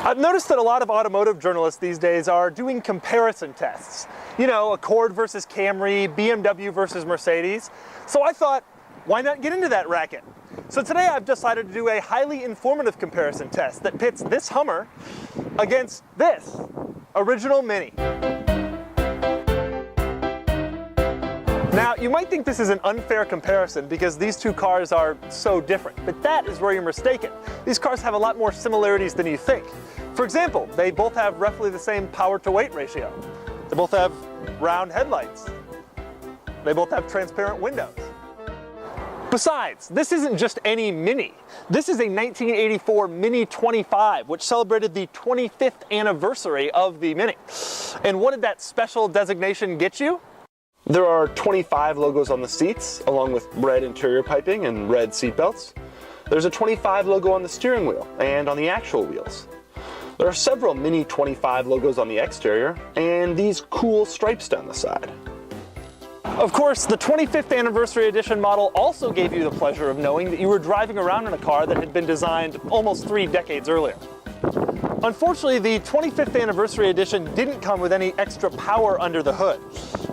I've noticed that a lot of automotive journalists these days are doing comparison tests. You know, Accord versus Camry, BMW versus Mercedes. So I thought, why not get into that racket? So today I've decided to do a highly informative comparison test that pits this Hummer against this original Mini. Now, you might think this is an unfair comparison because these two cars are so different, but that is where you're mistaken. These cars have a lot more similarities than you think. For example, they both have roughly the same power-to-weight ratio. They both have round headlights. They both have transparent windows. Besides, this isn't just any Mini. This is a 1984 Mini 25, which celebrated the 25th anniversary of the Mini. And what did that special designation get you? There are 25 logos on the seats, along with red interior piping and red seatbelts. There's a 25 logo on the steering wheel and on the actual wheels. There are several Mini 25 logos on the exterior, and these cool stripes down the side. Of course, the 25th Anniversary Edition model also gave you the pleasure of knowing that you were driving around in a car that had been designed almost 3 decades earlier. Unfortunately, the 25th Anniversary Edition didn't come with any extra power under the hood.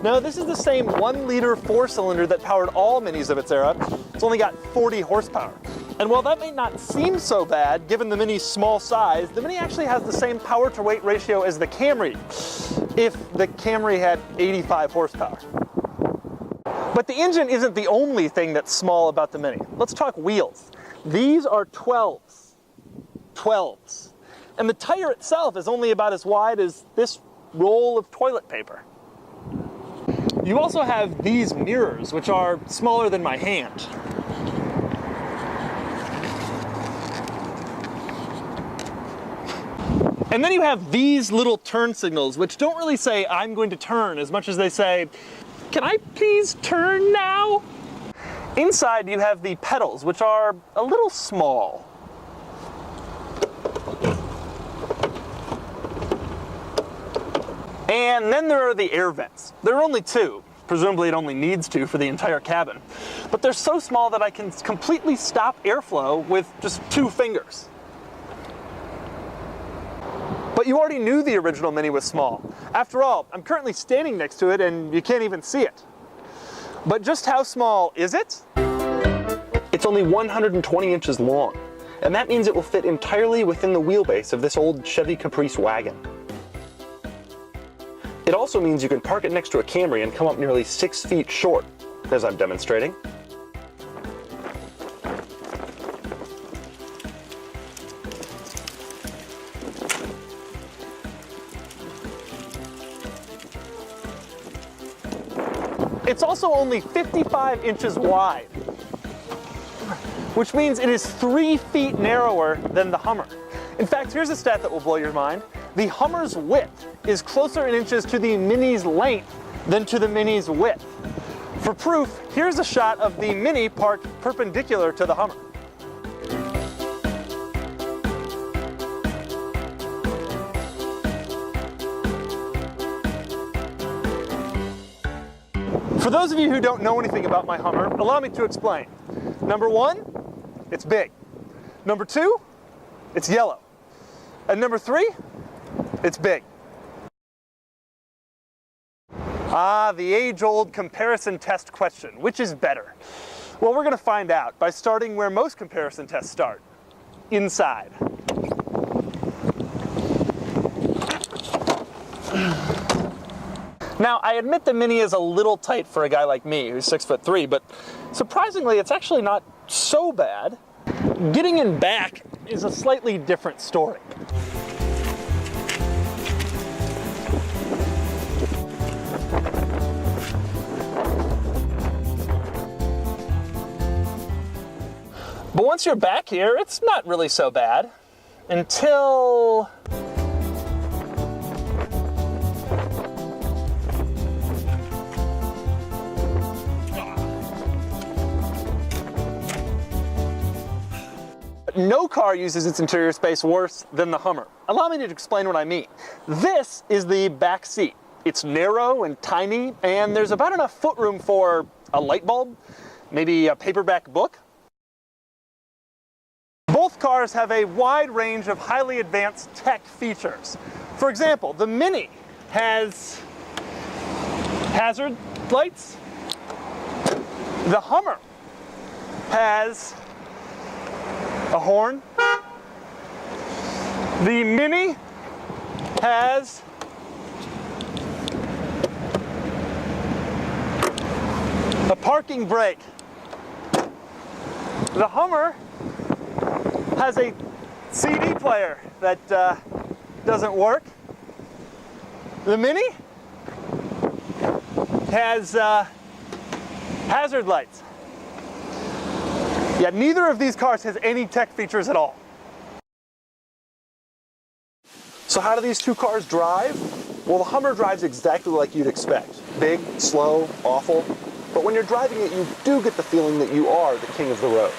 Now, this is the same 1-liter 4-cylinder that powered all Minis of its era. It's only got 40 horsepower. And while that may not seem so bad, given the Mini's small size, the Mini actually has the same power-to-weight ratio as the Camry, if the Camry had 85 horsepower. But the engine isn't the only thing that's small about the Mini. Let's talk wheels. These are 12s. 12s. And the tire itself is only about as wide as this roll of toilet paper. You also have these mirrors, which are smaller than my hand. And then you have these little turn signals, which don't really say, I'm going to turn, as much as they say, can I please turn now? Inside you have the pedals, which are a little small. And then there are the air vents. There are only 2. Presumably it only needs 2 for the entire cabin. But they're so small that I can completely stop airflow with just 2 fingers. But you already knew the original Mini was small. After all, I'm currently standing next to it and you can't even see it. But just how small is it? It's only 120 inches long, and that means it will fit entirely within the wheelbase of this old Chevy Caprice wagon. It also means you can park it next to a Camry and come up nearly 6 feet short, as I'm demonstrating. It's also only 55 inches wide, which means it is 3 feet narrower than the Hummer. In fact, here's a stat that will blow your mind. The Hummer's width is closer in inches to the Mini's length than to the Mini's width. For proof, here's a shot of the Mini parked perpendicular to the Hummer. For those of you who don't know anything about my Hummer, allow me to explain. Number 1, it's big. Number 2, it's yellow. And number 3, it's big. Ah, the age-old comparison test question. Which is better? Well, we're going to find out by starting where most comparison tests start. Inside. Now, I admit the Mini is a little tight for a guy like me, who's 6'3", but surprisingly, it's actually not so bad. Getting in back is a slightly different story. But once you're back here, it's not really so bad. Until... no car uses its interior space worse than the Hummer. Allow me to explain what I mean. This is the back seat. It's narrow and tiny, and there's about enough footroom for a light bulb, maybe a paperback book. Both cars have a wide range of highly advanced tech features. For example, the Mini has hazard lights. The Hummer has a horn. The Mini has a parking brake. The Hummer has a CD player that doesn't work. The Mini has hazard lights. Yet neither of these cars has any tech features at all. So how do these two cars drive? Well, the Hummer drives exactly like you'd expect. Big, slow, awful. But when you're driving it, you do get the feeling that you are the king of the road.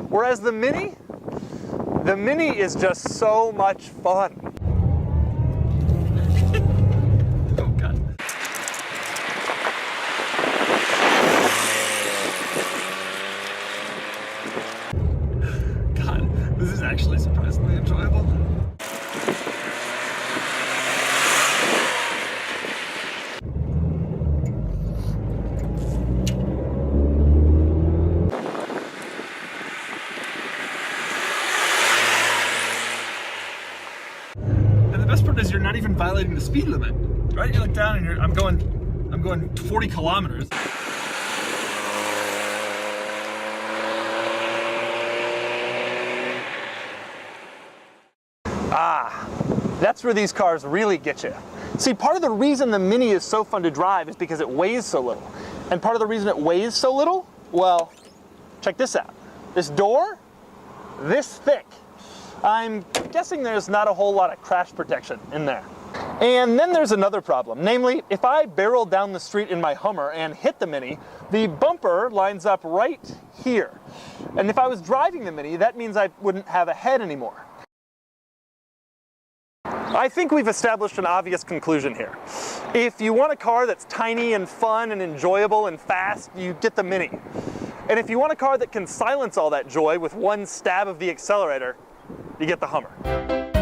Whereas the Mini is just so much fun. Oh God. God, this is actually surprisingly enjoyable. The best part is you're not even violating the speed limit, right? You look down and I'm going 40 kilometers. Ah, that's where these cars really get you. See, part of the reason the Mini is so fun to drive is because it weighs so little. And part of the reason it weighs so little, well, check this out. This door, this thick. I'm guessing there's not a whole lot of crash protection in there. And then there's another problem, namely, if I barrel down the street in my Hummer and hit the Mini, the bumper lines up right here. And if I was driving the Mini, that means I wouldn't have a head anymore. I think we've established an obvious conclusion here. If you want a car that's tiny and fun and enjoyable and fast, you get the Mini. And if you want a car that can silence all that joy with one stab of the accelerator, you get the Hummer.